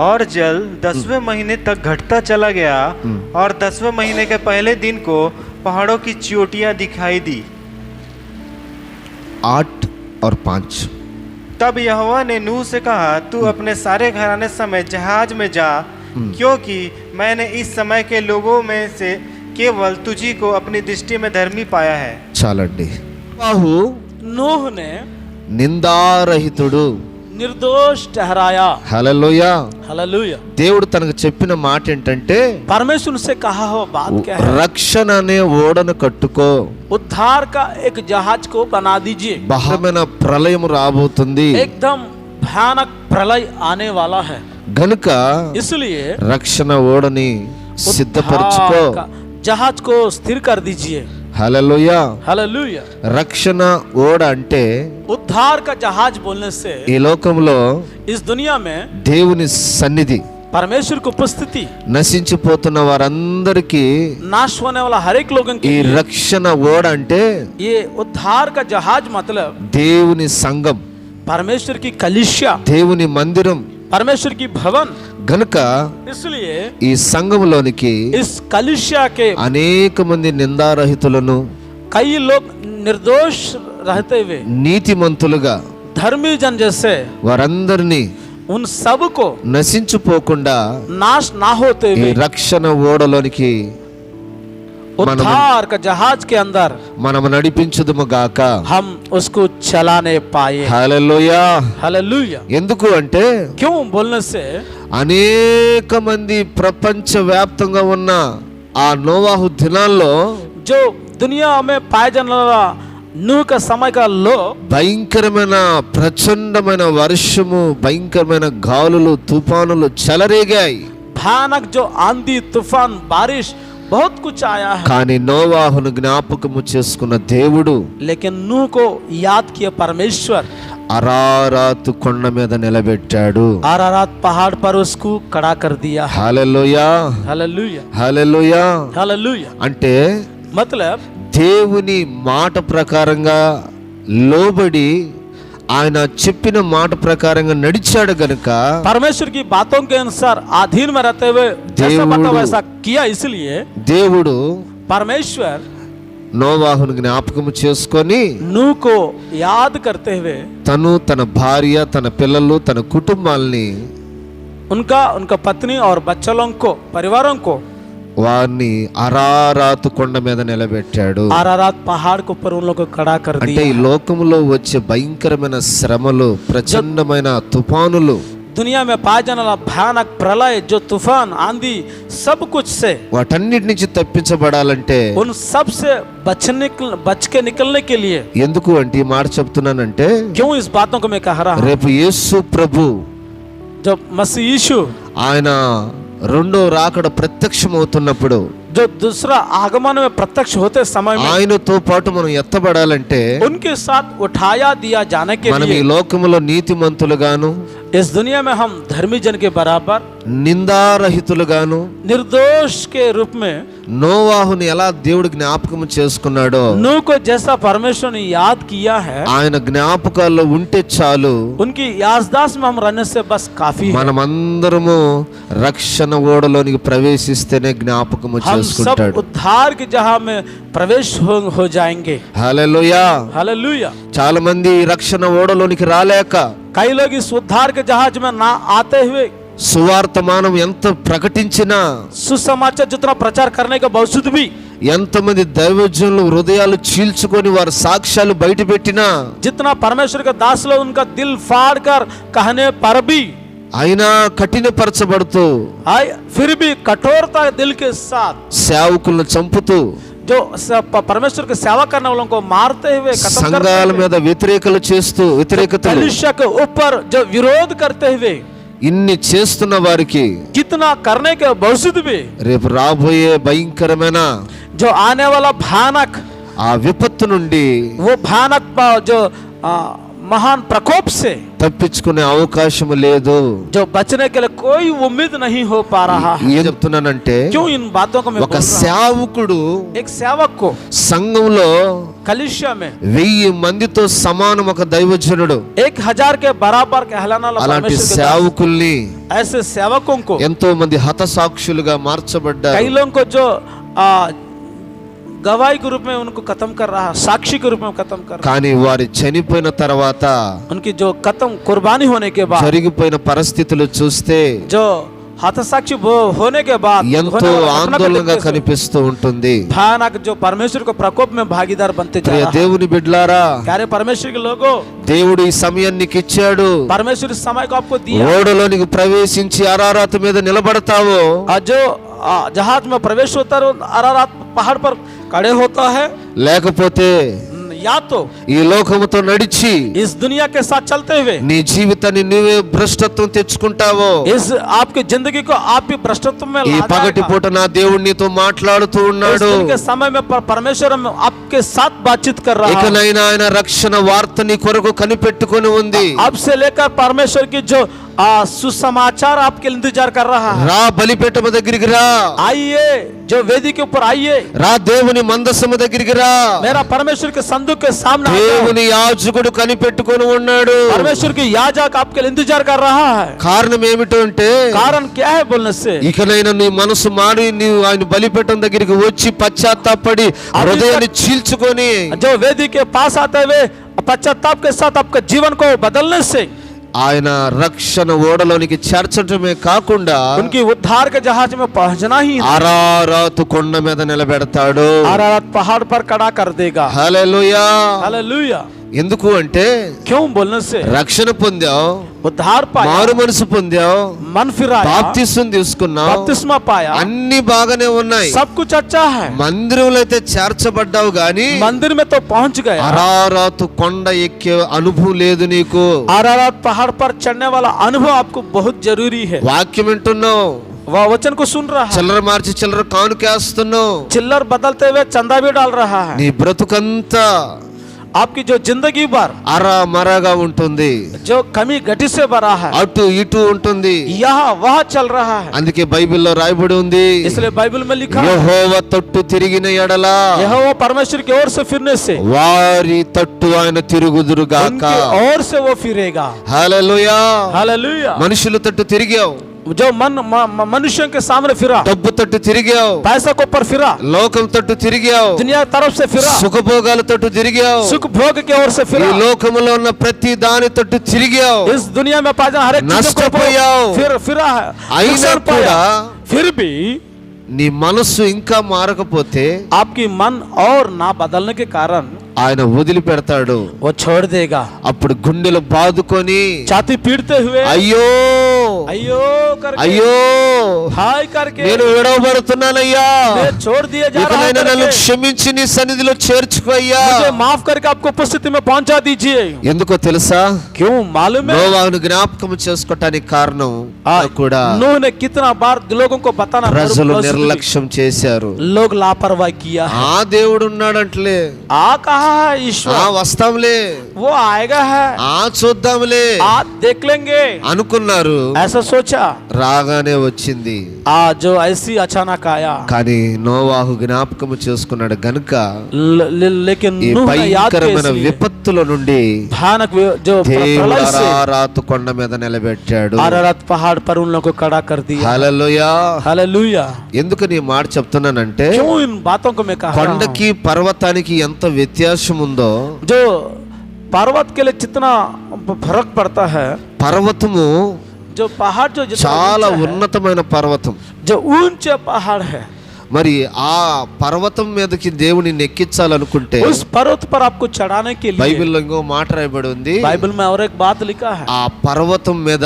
और जल 10वें महीने तक घटता चला गया और 10वें महीने के पहले दिन को पहाड़ों की चोटियां दिखाई दी.
8 और 5.
तब यहोवा ने नूह से कहा, तू अपने सारे घराने समेत जहाज में जा, क्योंकि मैंने इस समय के लोगों में से केवल तुझी को अपनी दृष्टि में धर्मी पाया है.
చాలండి. బాహు
नूह ने
నిందారహితుడు.
निर्दोष ठहराया.
హల్లెలూయా.
हालेलुया.
దేవుడు తనకు చెప్పిన మాట ఏంటంటే,
परमेश्वर से कहा हो बात क्या है?
రక్షణ అనే ఓడను కట్టుకో,
उद्धार का एक जहाज को बना दीजिए.
బహుమైన ప్రళయం రాబోతుంది
एकदम भयानक प्रलय आने वाला है,
గనుక
इसलिए
రక్షణ ఓడని సిద్ధపరచుకో.
उद्धार का जहाज को स्थिर कर दीजिए.
హల్లెలూయా.
हालेलुया.
రక్షణ ఓడ అంటే
उद्धार का जहाज बोलने से
ఈ లోకంలో
इस दुनिया में
దేవుని సన్నిధి,
परमेश्वर की उपस्थिति,
నశించిపోతున్న వారందరికీ
नाश होने वाला हर एक लोगों
ఈ
के लिए
రక్షణ ఓడ అంటే
ये उद्धार का जहाज मतलब
దేవుని సంఘం,
परमेश्वर की कलीसिया,
దేవుని మందిరం.
परमेश्वर की भवन.
గనుక
इसलिए
ఈ సంఘంలోనికి
इस कलीसिया के
అనేక మంది నిందారహితులను,
कई लोग निर्दोष रहते हुए
నీతిమంతులుగా
धर्मी जन जैसे
వారందరినీ
उन सब को
నశించిపోకుండా
नाश ना होते
ఈ
हुए
రక్షణ ఓడలోనికి
उद्धार का जहाज के अंदर
మనము నడిపించుదుము గాక.
हम उसको चलाने पाए.
హల్లెలూయా.
हालेलुया.
ఎందుకు అంటే
क्यों बोलने से
అనేక మంది ప్రపంచ వ్యాప్తంగా ఉన్న ఆ నోవాహు దినాల్లో
जो दुनिया में पाए जाने वाला नूह का समय का लोग
భయంకరమైన ప్రచండమైన వర్షము, భయంకరమైన గాలులు, తుఫానులు చెలరేగాయి.
भयानक जो आंधी तूफान बारिश बहुत कुछ आया है,
కానీ నోవాహును జ్ఞాపకము చేసుకున్న దేవుడు
लेकिन नूह को याद किया परमेश्वर.
అరారాతు కొండ మీద నిలబెట్టాడు.
आरारात पहाड़ पर उसको खड़ा कर दिया.
హల్లెలూయా.
हालेलुया.
హల్లెలూయా.
हालेलुया.
అంటే
मतलब
దేవుని మాట ప్రకారంగా లోబడి ఆయన చెప్పిన మాట ప్రకారంగా నడిచాడు గనుక
परमेश्वर की बातों के अनुसार अधीन में रहते हुए जैसा बता वैसा किया. इसलिए
దేవుడు
परमेश्वर
నోవాహును జ్ఞాపకము చేసుకొని
नूह को याद करते हुए
తను, తన భార్య, తన పిల్లలు, తన కుటుంబాల్ని,
उनका पत्नी और बच्चों को, परिवारों को
వారిని అరారాతు కొండ మీద నిలబెట్టాడు.
आरारात पहाड़ के ऊपर उन लोगों को खड़ा कर
అంటే ఈ
दिया.
లోకములో వచ్చే భయంకరమైన శ్రమలు, ప్రచండమైన తుఫానులు,
दुनिया में पाए जाने वाला भयानक प्रलय, जो तूफान, आंधी, सब कुछ से
వాటన్నిటి నుంచి తప్పించబడాలంటే
उन सब से बच के निकलने के लिए.
ఎందుకు అంటే ఈ మాట చెప్తున్నానంటే
क्यों इस बातों को मैं कह रहा हूँ?
రేపు యేసు ప్రభు
जब मसीह यीशु
ఆయన రెండో రాకడ ప్రత్యక్షమవుతున్నప్పుడు,
जो दूसरा आगमन में प्रत्यक्ष होते समय में
ఆయనతో పాటు మనం ఎత్తబడాలంటే
उनके साथ उठाया दिया जाने के
మనం ఈ
लिए
లోకములో నీతిమంతులుగాను,
इस दुनिया में हम धर्मी जन के बराबर,
నిందారహితులుగాను,
निर्दोष के रूप में
నోవాహుని ఎలా దేవుడు జ్ఞాపకం చేసుకున్నాడో
नूह को जैसा परमेश्वर ने याद किया है,
ఆయన జ్ఞాపకాల్లో ఉంటే చాలు.
उनकी याददाश्त में हम रहने से बस काफी है.
మనమందరము రక్షణ ఓడలోనికి ప్రవేశిస్తేనే జ్ఞాపకము
हम सब
చేసుకుంటాడు.
उद्धार की जगह में प्रवेश हो जाएंगे.
హల్లెలూయా.
हालेलुया.
చాలా మంది రక్షణ ఓడలోనికి రాలేక,
कई लोग इस उद्धार के जहाज में ना आते हुए
సువార్తమానం ఎంత ప్రకటించినా,
सुसमाचार जितना प्रचार करने के बावजूद भी,
ఎంతమంది దైవజనులు హృదయాలు చీల్చుకొని వారి సాక్ష్యాలు బయట పెట్టినా,
जितना परमेश्वर का दास लोग उनका दिल फाड़ कर कहने पर भी,
అయినా కఠినపరచబడుతూ,
फिर भी कठोरता दिल के साथ
సేవకులను చంపుతూ,
जो परमेश्वर की सेवा करने वालों को मारते हुए, खत्म
సంఘాల
करते हुए,
మీద వ్యతిరేకలు చేస్తూ, వ్యతిరేకతలు
कलीसिया के ऊपर जो विरोध करते हुए,
ఇన్ని చేస్తున్న వారికి
कितना करने के बावजूद भी
రేపు రాబోయే భయంకరమైన
जो आने वाला भयानक,
ఆ విపత్తు నుండి
वो भयानक जो महान प्रकोप से
తప్పించుకునే అవకాశం లేదు.
जो बचने के लिए कोई उम्मीद नहीं हो पा रहा है।
ఏం చెప్తున్నానంటే
क्यों इन बातों को मैं
ఒక
बोल रहा हूं?
సేవకుడు
एक सेवक को
సంఘంలో
कलिसिया में
1000 మందితో సమానం ఒక దైవజనుడు.
1000 के बराबर कहलाना वाला
అలాంటి
परमेश्वर के दास।
సేవకుల్ని
ऐसे सेवकों को
ఎంతో మంది హతసాక్షులుగా మార్చబడ్డారు.
कई लोगों को जो गवाही के रूप में उनको खत्म कर रहा है, साक्षी के रूप में खत्म कर रहा
కానీ వారి చనిపోయిన తర్వాత
है। उनकी जो खत्म कुर्बानी होने के बाद
జరిగిపోయిన పరిస్థితులు చూస్తే
जो हतसाक्षी होने के बाद
ఎంతో ఆందోళనగా కనిపిస్తూ ఉంటుంది.
भयानक जो परमेश्वर को प्रकोप में भागीदार बनते जा
ప్రియ
रहा है।
దేవుని బిడ్డలారా,
प्यारे परमेश्वर के लोगों,
దేవుడు ఈ సమయాన్ని నీకు ఇచ్చాడు.
परमेश्वर इस समय को आपको दिया।
ఓడలోనికి ప్రవేశించి అరారాతు మీద నిలబడతావు.
और जो जहाज में प्रवेश होता है अरारात पहाड़ पर खड़े होता है,
లేకపోతే
या तो
ఈ లోకముతో నడిచి
इस दुनिया के साथ चलते हुए
నీ జీవితాన్ని నీవే భ్రష్టత్వం తెచ్చుకుంటావు.
इस आपकी जिंदगी को आप भी भ्रष्टत्व में
ఈ
ला
పగటి
जाएगा।
పూట నా దేవుడు నీతో మాట్లాడుతూ
इस
ఉన్నాడు.
दिन के समय में परमेश्वर आपके साथ बातचीत कर रहा है।
ఇకనైనా ఆయన రక్షణ వార్త నీ కొరకు కనిపెట్టుకొని ఉంది.
अब से लेकर परमेश्वर की जो सुसमाचार आपके लिए इंतजार कर रहा है।
రా బలిపీఠము దగ్గరికి రా,
आइए, जो वेदी के ऊपर आइए,
రా దేవుని మందసము దగ్గరికి రా.
मेरा परमेश्वर के संदूक के सामने आ जाओ।
దేవుని యాజకుడు కనిపెట్టుకొని ఉన్నాడు.
परमेश्वर की याजक आपके लिए इंतजार कर रहा है।
కారణం ఏమిటో అంటే
कारण क्या है बोलने से?
ఇకనైనా నీ మనసు మారి నీవు ఆయన బలిపీఠం దగ్గరికి వచ్చి పశ్చాత్తాపడి హృదయాన్ని చీల్చుకొని
जो वेदी के पास आते हुए पश्चाताप के साथ आपके जीवन को बदलने से
ఆయన రక్షణ ఓడలోనికి చేర్చడమే కాకుండా
उनकी उद्धार के जहाज में पहुंचना ही
అరారాతు కొండ మీద నిలబెడతాడు.
अरारात पहाड़ पर खड़ा कर देगा।
హల్లెలూయా.
हालेलुया।
ఎందుకు అంటే
क्यों बोलने से?
రక్షణ పొందావు,
उद्धार पाया,
మారు మనసు పొందావు,
मन फिराया,
బాప్తిస్మం తీసుకున్నావు,
बपतिस्मा पाया,
అన్ని బాగానే ఉన్నాయి.
सब कुछ अच्छा है।
మందిరంలో అయితే చేర్చబడ్డావు గాని
मंदिर में तो पहुंच गया,
అరారాతు కొండ ఎక్కే అనుభవం లేదు నీకు.
अरारात पहाड़ पर चढ़ने वाला अनुभव आपको बहुत जरूरी है।
వాక్యం వింటున్నావు,
वह वचन को सुन रहा है,
చిల్లర మార్చి చిల్లర కానుకేస్తున్నావు.
चिल्लर बदलते हुए चंदा भी डाल रहा है।
నీ బ్రతుకంతా
आपकी जो जिंदगी भर
అరా మరగా ఉంటుంది,
जो कमी घटी से भरा है,
అటు ఇటు ఉంటుంది.
यहाँ वह चल रहा है।
అందుకే బైబిల్లో రాయబడి ఉంది,
इसलिए बाइबल में लिखा है,
యెహోవా తట్టు తిరిగిన ఎడల
यहोवा परमेश्वर की ओर से फिरने से
వారి తట్టు ఆయన తిరుగుదురుగాక.
उनकी ओर से वो फिरेगा।
హల్లెలూయా.
हालेलुया।
మనుషుల తట్టు తిరిగావు,
जो मनुष्यों के सामने फिरा,
డబ్బు తట్టు తిరిగావు,
पैसा को ऊपर फिरा,
లోకం తట్టు తిరిగావు,
दुनिया की तरफ से फिरा,
సుఖభోగాల తట్టు తిరిగావు,
सुख भोग की ओर से
ఈ
फिरा,
లోకములో ఉన్న ప్రతి దాని తట్టు తిరిగావు.
इस दुनिया में पाया हर एक चीज को
నష్టపోయావు.
फिरा है,
అయినా
नुकसान
కూడా
पाया। फिर भी
నీ మనస్సు ఇంకా మారకపోతే
आपकी मन और ना बदलने के कारण
ఆయన వదిలిపెడతాడు.
वो छोड़ देगा।
అప్పుడు గుండెలు బాదుకొని
छाती पीटते हुए
అయ్యో
अयो करके,
అయ్యో
हाय करके,
నేను విడవబడుతున్నానయ్యా,
मैं छोड़ दिए जा रहा
ఇకనైనా నన్ను
करके,
క్షమించి నీ సన్నిధిలో చేర్చుకోయ్యా.
मुझे माफ करके आपको उपस्थिति में पहुंचा दीजिए।
ఎందుకో తెలుసా,
क्यों मालूम है?
నోవాహును జ్ఞాపకం చేసుకోవటానికి కారణం కూడా
नूह ने कितना बार लोगों को बताना
ప్రజలు నిర్లక్ష్యం చేశారు.
लोग लापरवाही किया है।
ఆ దేవుడు ఉన్నాడంటలే,
आ कहा है ईश्वर,
వస్తాంలే,
वो आएगा है,
చూద్దాంలే
आप देख लेंगे,
అనుకున్నారు.
ऐसा सोचा।
రాగానే వచ్చింది.
जो ऐसी अचानक आया,
కానీ నోవాహు జ్ఞాపకం చేసుకున్నాడు గనుక
लेकिन
ఈ
नूह ने याद किया
భయంకరమైన
इसलिए
విపత్తుల నుండి
भयानक जो
దేవుడు
प्रलय से
అరారాతు కొండ మీద నిలబెట్టాడు.
अरारात पहाड़ पर उन लोगों को खड़ा कर दिया।
హల్లెలూయా.
हालेलुया।
ఎందుకు నీ మాట చెప్తున్నానంటే
क्यों इन बातों को मैं कह रहा हूं?
కొండకి పర్వతానికి ఎంత వ్యత్యాసం ఉందో,
जो पर्वत के लिए जितना फर्क पड़ता है,
పర్వతము
जो पहाड़ जो जितना
చాలా
ऊंचा है,
ఉన్నతమైన పర్వతం.
जो ऊंचे पहाड़ है,
మరి ఆ పర్వతం మీదకి దేవుని ఎక్కించాలనుకుంటే
उस पर्वत पर आपको चढ़ाने के लिए
బైబిల్లో ఇంకో మాట రాయబడి ఉంది,
बाइबल में और एक बात लिखा है,
ఆ పర్వతం మీద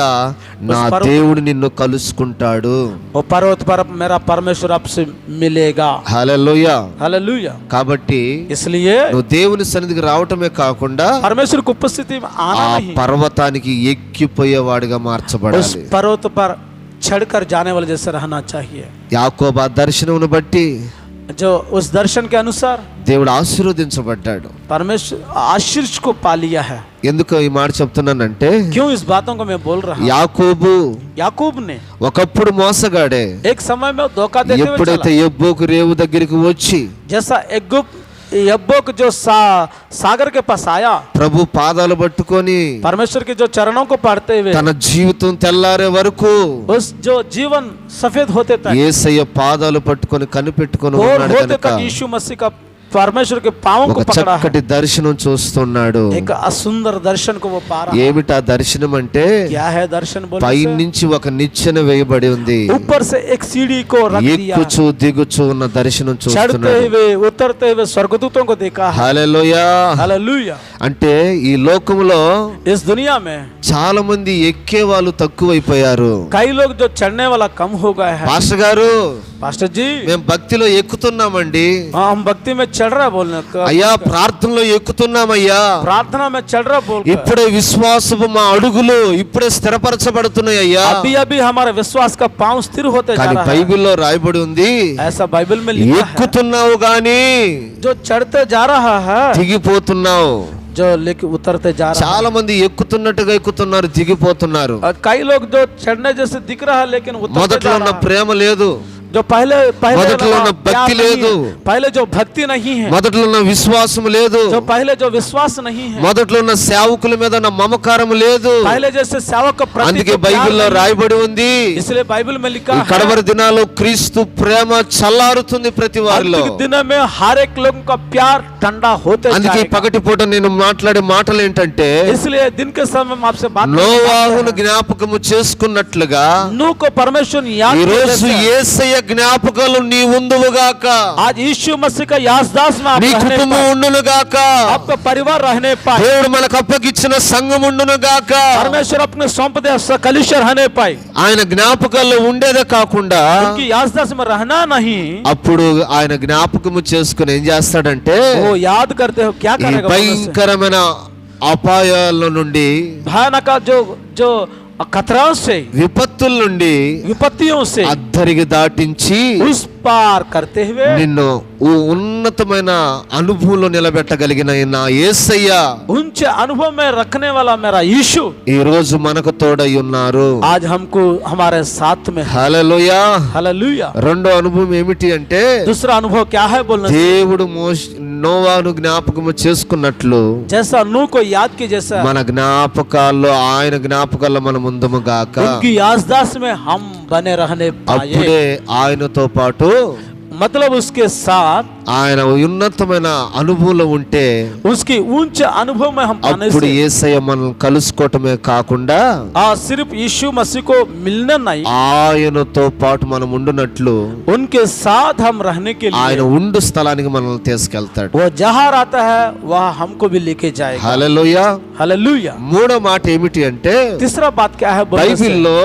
నా దేవుడు నిన్ను కలుసుకుంటాడు.
वो पर्वत पर मेरा परमेश्वर आपसे मिलेगा।
హల్లెలూయా.
हालेलुया।
కాబట్టి
इसलिए
నువ్వు దేవుని సన్నిధికి రావటమే కాకుండా
परमेश्वर की उपस्थिति में
ఆ
आना नहीं,
పర్వతానికి ఎక్కిపోయేవాడిగా
उस
మార్చబడాలి.
पर्वत पर चढ़कर जाने वाले जैसे रहना चाहिए।
యాకోబు ఆ దర్శనమును బట్టి
जो उस दर्शन के अनुसार
దేవుడు ఆశీర్వదించబడ్డాడు.
परमेश्वर आशीष को पा लिया है।
ఎందుకు ఈ మాట చెప్తున్నానంటే,
क्यों इस बातों को मैं बोल रहा हूँ?
యాకోబు
याकूब ने
ఒకప్పుడు మోసగాడే.
एक समय में धोखा देते हुए
ఎప్పుడైతే
चला।
ఎబ్బోకు రేవు దగ్గరికి వచ్చి
जैसा यब्बोक जो सागर के पास आया,
ప్రభు పాదాలు పట్టుకొని
परमेश्वर के जो चरणों को पढ़ते हुए
తన జీవితం తెల్లారే వరకు
उस जो जीवन सफेद होते तक,
యేసయ్య పాదాలు పట్టుకొని కనిపెట్టుకొని
भोर
ఉన్నాడు
होते
కనుక
तक यीशु मसीह का परमेश्वर के पांवों को
ఒక
पकड़ा है।
చక్కటి దర్శనం చూస్తున్నాడు.
एक असुंदर दर्शन को वो पा रहा है।
ఏమిటా దర్శనం అంటే,
क्या है दर्शन?
పై
बोलने से
నుంచి ఒక నిచ్చెన వేయబడి ఉంది.
ऊपर से एक सीढ़ी को रख दिया,
ఎక్కుచూ దిగుచూ ఉన్న దర్శనం
चढ़ते
చూస్తున్నాడు.
हुए उतरते हुए स्वर्गदूतों को देखा है।
హల్లెలూయా.
हालेलुया।
అంటే ఈ లోకములో
इस दुनिया में
చాలా మంది ఎక్కే వాళ్ళు తక్కువైపోయారు.
कई लोग जो चढ़ने वाला कम हो गए हैं।
పాస్టర్ గారు,
पास्टर जी,
మేము భక్తిలో ఎక్కుతున్నామండి.
हाँ हम भक्ति में चढ़ रहे बोलने का,
అయ్యా ప్రార్థనలో ఎక్కుతున్నామయ్యా.
प्रार्थना में चढ़ रहे बोल कर।
ఇప్పుడే విశ్వాసపు మా అడుగులు ఇప్పుడే స్థిరపరచబడుతున్నాయి అయ్యా.
अभी अभी हमारे विश्वास का पांव स्थिर होते जा
కానీ
रहा है।
బైబిల్లో రాయబడి ఉంది,
ऐसा बाइबल में लिखा है,
ఎక్కుతున్నావు గాని
जो चढ़ते जा रहा है,
దిగిపోతున్నావు.
जो लेके उतरते जा रहा
చాలా మంది ఎక్కుతున్నట్టుగా ఎక్కుతున్నారు, దిగిపోతున్నారు.
है। और कई लोग जो चढ़ने जैसे दिख रहा है लेकिन उतरते
మొదట్లో
जा
ఉన్న
रहा है।
ప్రేమ లేదు,
जो पहले
మొదట్లో ఉన్న
वाला
భక్తి
प्यार नहीं
లేదు,
है, पहले जो भक्ति नहीं है,
మొదట్లో ఉన్న విశ్వాసం లేదు,
जो पहले जो विश्वास नहीं है,
మొదట్లో ఉన్న సేవకుల మీద ఉన్న మమకారం లేదు.
पहले जैसे सेवक का प्रति
అందుకే
जो प्यार
బైబిల్లో
नहीं है।
రాయబడి ఉంది,
इसलिए बाइबल में लिखा
ఈ
है,
కడవరి దినాల్లో క్రీస్తు ప్రేమ చల్లారుతుంది ప్రతి వారిలో.
अंतिम दिन में हर एक लोगों का प्यार ठंडा होते
అందుకే ఈ
जाएगा।
పగటి పూట నేను మాట్లాడే మాటలు ఏంటంటే,
इसलिए दिन के समय में आपसे बात
నోవాహును జ్ఞాపకము చేసుకున్నట్లుగా
नूह को परमेश्वर ने याद
ఈ
किया
రోజు
जैसा।
యేసయ్య జ్ఞాపకాలు నీ ఉందువుగాక,
आज यीशु मसीह का याददाश्त में आप
నీ
रहने
కుటుంబం
पाए,
ఉండునుగాక,
आपका परिवार रहने पाए,
దేవుడు మనకు అప్పగిచ్చిన సంఘం ఉండునుగాక.
परमेश्वर अपने सौंप दे कलिशर रहने पाए,
ఆయన జ్ఞాపకాల్లో ఉండేదే కాకుండా
उनकी याददाश्त में रहना नहीं,
అప్పుడు ఆయన జ్ఞాపకము చేసుకుని ఏం చేస్తాడంటే,
वो याद करते हो क्या
ఈ
करेगा बोलने से।
భయంకరమైన అపాయాల నుండి,
भयानक जो जो खतराओं से,
విపత్తుల నుండి
विपत्तियों से
అద్దరికి దాటించి
उस पार करते हुए
నిన్ను ఉన్నతమైన అనుభవంలో నిలబెట్టగలిగిన నా యేసయ్య
ऊंचे अनुभव में रखने वाला मेरा यीशु
ఈ రోజు మనకు తోడై ఉన్నారు.
आज हमको हमारे साथ में है।
హల్లెలూయా.
हालेलुया।
రెండో అనుభవం ఏమిటి అంటే,
दूसरा अनुभव क्या है बोलने से,
దేవుడు నోవాను జ్ఞాపకము చేసుకున్నట్లు
जैसा नूह को याद की जैसा
మన జ్ఞాపకాల్లో ఆయన జ్ఞాపకాల్లో మనం ఉందము గాక.
उनकी याददाश्त में हम बने रहने पाए,
అప్పుడే ఆయనతో పాటు
मतलब उसके साथ
ఆయన ఉన్నతమైన అనుభవంలో ఉంటే
उसकी ऊंचे अनुभव में हम पाने
అప్పుడు
से,
యేసయ్య మనం కలుసుకోవటమే కాకుండా
सिर्फ यीशु मसीह को मिलने नहीं,
ఆయనతో పాటు మనం ఉండునట్లు
उनके साथ हम रहने के
ఆయన
लिए
ఉండు స్థలానికి మనల్ని తీసుకెళ్తాడు.
वो जहाँ रहता है वहाँ हमको भी लेके जाएगा।
హల్లెలూయా.
हालेलुया।
మూడో మాట ఏమిటి అంటే,
तीसरा बात क्या है बोलने से,
బైబిల్లో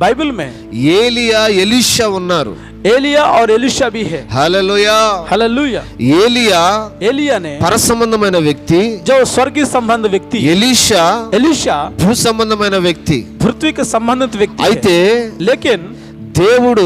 बाइबल में
ఏలియా ఎలీషా ఉన్నారు.
एलिया और एलिशा भी है।
హల్లెలూయా.
हालेलुया।
ఏలియా
एलिया ने
పర సంబంధమైన వ్యక్తి,
जो स्वर्गीय संबंध व्यक्ति,
ఎలీషా
एलिशा
భూ సంబంధమైన వ్యక్తి.
पृथ्वी के संबंधित व्यक्ति
అయితే
है। लेकिन
దేవుడు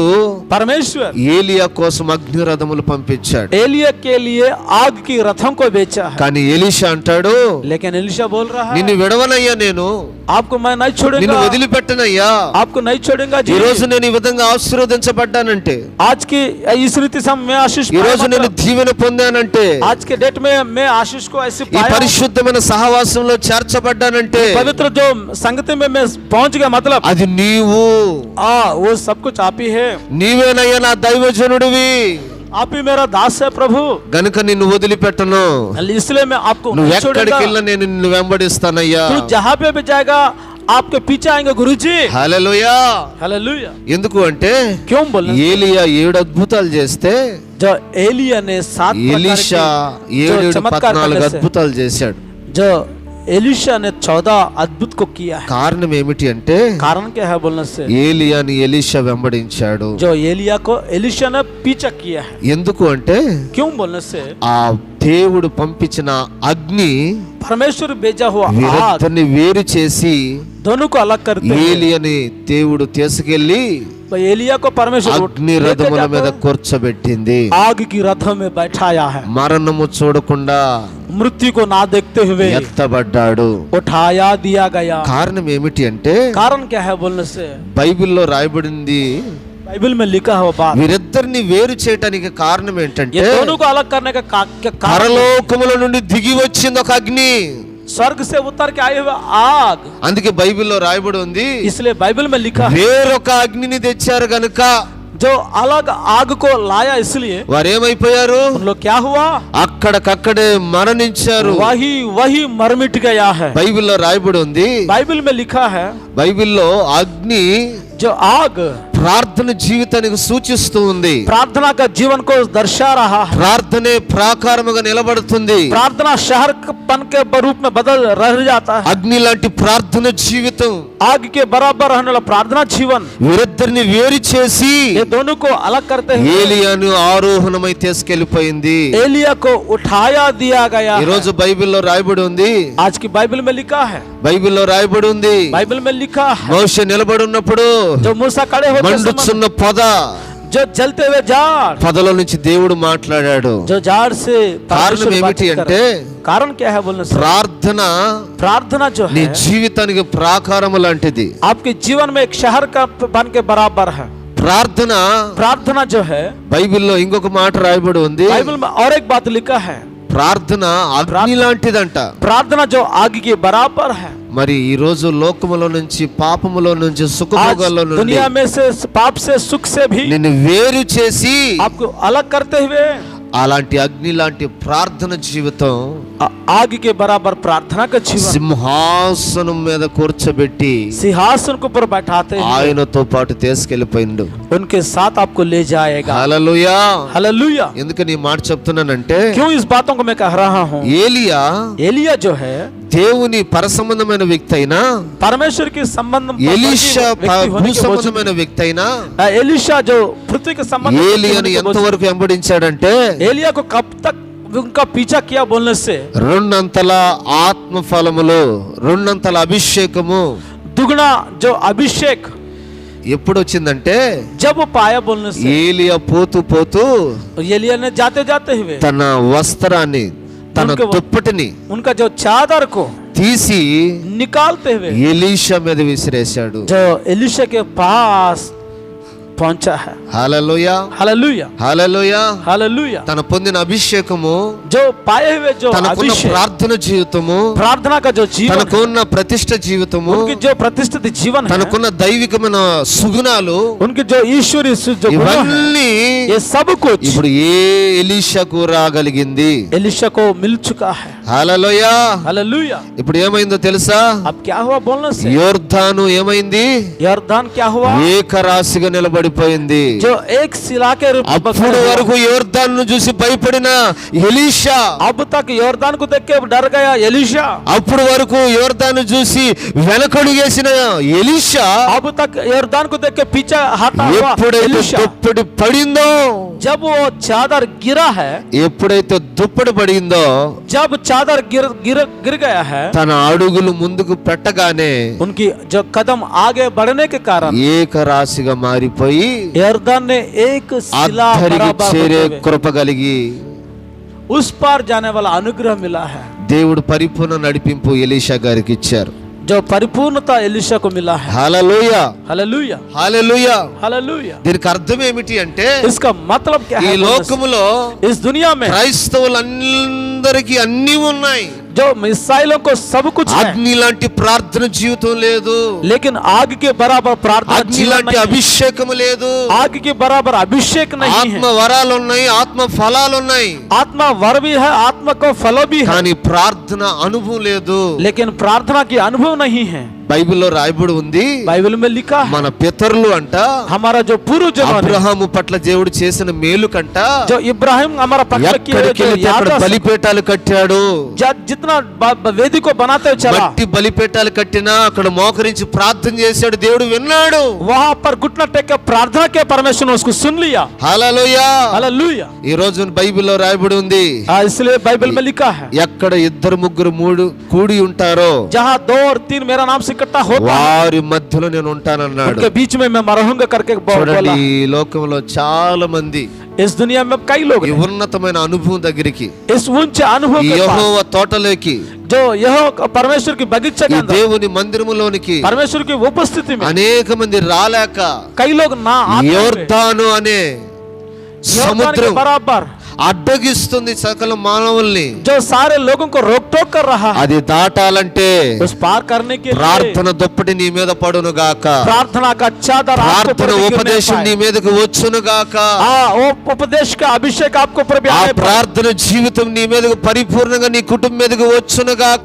परमेश्वर
ఏలియా కోసం అగ్ని రథములు పంపించాడు.
एलिया के लिए आग की रथों को बेचा है।
కానీ ఎలీషా అంటాడు,
लेकिन एलिशा बोल रहा है,
నిన్ను విడవనయ్యా, నేను
आपको मैं नहीं
నిన్ను
छोड़ूंगा,
వదిలిపెట్టనయ్యా.
आपको नहीं छोड़ूंगा
ఈ
जी।
రోజు నేను ఈ విధంగా ఆశీర్వదించబడ్డానంటే,
आज की इस रीति से मैं आशीष
ఈ
पाया,
రోజు నేను
मतलब
దీవెన పొందానంటే,
आज के डेट में मैं आशीष को ऐसे
ఈ
पाया,
పరిశుద్ధమైన సహవాసంలో చేర్చబడ్డానంటే,
पवित्र जो संगति में मैं पहुंच गया, मतलब
అది నీవు,
वो सब कुछ आप ही है,
నీవేనయ్యా నా దైవజనుడివి,
आप ही मेरा दास है प्रभु,
గనుక నిన్ను వదిలిపెట్టను.
इसलिए मैं आपको
నువ్వు
नहीं
ఎక్కడికి
छोड़ूंगा।
వెళ్ళినా నేను నిన్ను వెంబడిస్తానయ్యా.
तू जहाँ पे भी जाएगा आपके पीछे आएंगे गुरुजी।
హల్లెలూయా.
हालेलुया।
ఎందుకు అంటే,
क्यों बोलना,
ఏలియా 7 అద్భుతాలు చేస్తే
जो एलिया ने 7
ఎలీషా
जो
7
चमत्कार
14
करने से,
అద్భుతాలు చేశాడు.
जो एलिशा ने 14 अद्भुत को किया है।
కారణం ఏమిటి అంటే,
कारण क्या है बोलने से,
ఏలియాని ఎలీషా వెంబడించాడు.
जो एलिया को एलिशा ने पीछा किया है।
ఎందుకు అంటే,
क्यों बोलने से,
ఆ దేవుడు పంపించిన అగ్ని
परमेश्वर भेजा हुआ आग
వీరిద్దరిని వేరు చేసి
दोनों को अलग करते हैं।
ఏలియాని దేవుడు తీసుకెళ్లి
भाई एलिया को परमेश्वर
అగ్ని
लेके
రథముల
जाकर
మీద కూర్చోబెట్టింది.
आग की रथों में बैठाया है,
మరణము చూడకుండా
मृत्यु को ना देखते हुए
ఎత్తబడ్డాడు.
उठाया दिया गया।
కారణం ఏమిటి అంటే
कारण क्या है बोलने से,
బైబిల్లో రాయబడింది
बाइबल में लिखा हुआ बात,
వీరిద్దరిని వేరు చేయటానికి కారణం
ये
ఏంటంటే
दोनों को अलग करने का कारण
పరలోకముల నుండి దిగి వచ్చింది ఒక అగ్ని.
स्वर्ग से उतर के आए हुए आग,
అందుకే బైబిల్లో రాయబడి ఉంది
इसलिए बाइबल में लिखा है
వేరొక అగ్నిని తెచ్చారు గనుక
जो अलग आग को लाया, इसलिए
వారేమైపోయారు,
उन लोग क्या हुआ,
అక్కడికక్కడే మరణించారు.
वही मर मिट गया है।
బైబిల్లో రాయబడి ఉంది,
बाइबल में लिखा है
బైబిల్లో అగ్ని
जो आग
ప్రార్థన జీవితానికి సూచిస్తూ ఉంది.
प्रार्थना का जीवन को दर्शा रहा है,
ప్రార్థనే ప్రాకారముగా నిలబడుతుంది.
प्रार्थना शहर पन के रूप में बदल रह जाता है।
అగ్ని లాంటి ప్రార్థన జీవితం
आग के बराबर रहने वाला प्रार्थना जीवन,
వీరిద్దరిని వేరు చేసి
ये दोनों को अलग करते हुए
ఏలియాను ఆరోహణమై తీసుకెళ్లిపోయింది.
एलिया को उठाया दिया गया
ఈ
है।
రోజు బైబిల్లో రాయబడి ఉంది,
आज की बाइबल में लिखा है,
బైబిల్లో రాయబడి ఉంది,
बाइबल में लिखा है
మోషే నిలబడి ఉన్నప్పుడు
जो मूसा खड़े होते समय,
మండుచున్న పొద,
जो जलते हुए जाड़,
పొదలో నుంచి దేవుడు మాట్లాడాడు.
जो जाड़ से
కారణం
परमेश्वर
ఏమిటి
बातचीत
అంటే
करे। कारण क्या है बोलने से,
ప్రార్థన
प्रार्थना जो
నీ
है
జీవితానికి ప్రాకారము లాంటిది.
आपके जीवन में एक शहर का बन के बराबर है।
ప్రార్థన
प्रार्थना जो है,
బైబిల్లో ఇంకొక మాట రాయబడి ఉంది,
बाइबल में और एक बात लिखा है,
ప్రార్థన అగ్ని లాంటిదంట.
प्रार्थना जो आग के बराबर है।
మరి ఈ రోజు లోకములో నుంచి, పాపములో నుంచి,
आज
సుఖభోగాల్లో నుండి
दुनिया में से पाप से सुख से भी
నిన్ను వేరు చేసి
आपको अलग करते हुए
అలాంటి అగ్ని లాంటి ప్రార్థన జీవితం
आग के बराबर प्रार्थना का जीवन
సింహాసనం మీద కూర్చోబెట్టి
सिंहासन के ऊपर बैठाते हुए
ఆయనతో పాటు తీసుకెళ్లిపోయిండు.
उनके साथ आपको ले जाएगा।
హల్లెలూయా.
हालेलुया।
ఎందుకని ఈ మాట చెప్తున్నానంటే
क्यों इस बातों को मैं कह रहा हूँ,
ఏలియా
एलिया जो है
దేవుని పరసంబంధమైన వ్యక్తి అయినా,
परमेश्वर के संबंध
ఎలీషా
व्यक्ति होने
భూ
के
సంబంధమైన వ్యక్తి అయినా,
बावजूद, एलीशा जो पृथ्वी के संबंध व्यक्ति
ఏలియాను
होने के
ఎంతవరకు వెంబడించాడంటే
एलिया को कब तक उनका पीछा किया बोलने से,
రెండంతల ఆత్మ ఫలములు, రెండంతల అభిషేకము
दुगना जो अभिषेक
ఎప్పుడు వచ్చిందంటే
जब वो पाया बोलने से,
ఏలియా పోతూ పోతూ
एलिया ने जाते जाते हुए
తన వస్త్రాన్ని, తన
उनके-
దుప్పటిని
उनका जो चादर को
తీసి
निकालते हुए
ఎలీషా మీద విసిరేశాడు.
जो एलीशा के पास पहुंचा है।
హల్లెలూయా.
हालेलुया,
హల్లెలూయా.
हालेलुया।
తన పొందిన అభిషేకము,
जो पाए हुए जो
తనకున్న
अभिषेक,
ప్రార్థన జీవితము,
प्रार्थना का जो जीवन है,
తనకున్న ప్రతిష్ట జీవితము,
उनकी जो प्रतिष्ठित जीवन है,
తనకున్న దైవికమైన సుగుణాలు,
उनकी जो ईश्वरी जो गुण है,
ఇవన్నీ
ये सब कुछ
ఇప్పుడు ఏ ఎలీషాకు రాగలిగింది.
एलीशा को मिल चुका है।
హల్లెలూయా.
हालेलुया।
ఇప్పుడు ఏమైందో తెలుసా,
अब क्या हुआ बोलने से,
యోర్దాను ఏమైంది,
यर्दन क्या हुआ,
ఏకరాశిగా నిలబడిపోయింది.
जो एक शिला के रूप में
అప్పుడు
खड़ा हुआ।
వరకు యోర్దాను చూసి భయపడిన ఎలీషా,
अब तक यर्दन को देख के डर गया एलीशा,
అప్పుడు వరకు యోర్దాను చూసి వెనకడుగేసిన ఎలీషా,
अब तक यर्दन को देख के पीछे हटा हुआ
ఎప్పుడైతే
एलीशा,
దుప్పటి పడిందో,
जब वो चादर गिरा है,
ఎప్పుడైతే దుప్పటి పడిందో,
जब चादर गिर गया है,
తన అడుగులు ముందుకు పెట్టగానే
उनकी जो कदम आगे बढ़ने के कारण
ఏకరాశిగా మారిపోయి
यर्दन ने एक शिला
అద్దరికి
बराबर
చేరే
होते हुए
కృప కలిగి
उस पार जाने वाला अनुग्रह मिला है।
దేవుడు పరిపూర్ణ నడిపింపు ఎలీషా గారికి ఇచ్చారు.
जो परिपूर्णता एलीशा को मिला है।
హల్లెలూయా.
हालेलुया,
హల్లెలూయా.
हालेलुया।
దీనికి అర్థం ఏమిటి అంటే,
इसका मतलब क्या
ఈ
है,
లోకములో
इस दुनिया में
క్రైస్తవులందరికీ అన్నీ ఉన్నాయి,
जो मिसाइलों को सब कुछ है,
అగ్ని లాంటి ప్రార్థన జీవితం లేదు,
लेकिन आग के बराबर प्रार्थना
అగ్ని
जीवन
లాంటి
नहीं है।
అభిషేకం లేదు,
आग के बराबर अभिषेक नहीं
ఆత్మ
है।
వరాలు ఉన్నాయి, ఆత్మ ఫలాలు ఉన్నాయి,
आत्मा वर भी है, आत्मा को फल भी है,
కానీ ప్రార్థన అనుభవం లేదు.
लेकिन प्रार्थना की अनुभव नहीं है।
బైబిల్లో రాయబడి ఉంది,
बाइबल में लिखा है
మన పితరులు అంట
हमारा जो पूर्वजों ने
అబ్రహాము పట్ల దేవుడు చేసిన మేలు కంట
जो इब्राहिम हमारा पक्ष किए हुए
ఎక్కడికి
जो
వెళ్తే అక్కడ
याद
బలిపీఠాలు కట్టాడు.
जितना वेदी को बनाते हुए चला
మట్టి బలిపీఠాలు కట్టినా అక్కడ మోకరించి ప్రార్థన చేశాడు, దేవుడు విన్నాడు.
वहां पर घुटना टेक के प्रार्थना के परमेश्वर ने उसको सुन लिया।
హల్లెలూయా.
हालेलुया।
ఈ రోజు బైబిల్లో రాయబడి ఉంది,
इसलिए बाइबल में लिखा है
ఎక్కడ ఇద్దరు ముగ్గురు మూడు కూడి ఉంటారో
जहाँ 2 और 3 मेरा नाम से इकट्ठा होता है
వారి మధ్యలో నేను ఉంటానన్నాడు.
उनके बीच में मैं रहूंगा करके
చూడండి,
बोला।
ఈ లోకంలో చాలా మంది
इस दुनिया में कई लोग
ఈ
हैं,
ఉన్నతమైన అనుభవం దగ్గరికి,
इस ऊंचे अनुभव
ఈ
के पास,
యెహోవా తోటలోకి,
जो यह परमेश्वर की बगीचे के
ఈ
अंदर
దేవుని మందిరములోనికి
परमेश्वर की उपस्थिति में
అనేక మంది రాలేక
कई लोग ना आते हुए
యోర్దాను అనే
योर्दान के
సముద్రం
बराबर
అడ్డగిస్తుంది సకల మానవుల్ని.
जो सारे लोगों को रोक टोक कर रहा है,
అది దాటాలంటే
उस पार करने के लिए
ప్రార్థన దుప్పటి నీ మీద పడును గాక,
प्रार्थना का चादर आपको
ప్రార్థన
ऊपर भी गिरने
ఉపదేశం నీ
पाए।
మీదకి వచ్చును గాక,
हाँ, वो उपदेश का अभिषेक आपको ऊपर भी
ఆ
आने पाए।
ప్రార్థన జీవితం నీ మీదకి పరిపూర్ణంగా నీ కుటుంబం మీదకి వచ్చును గాక.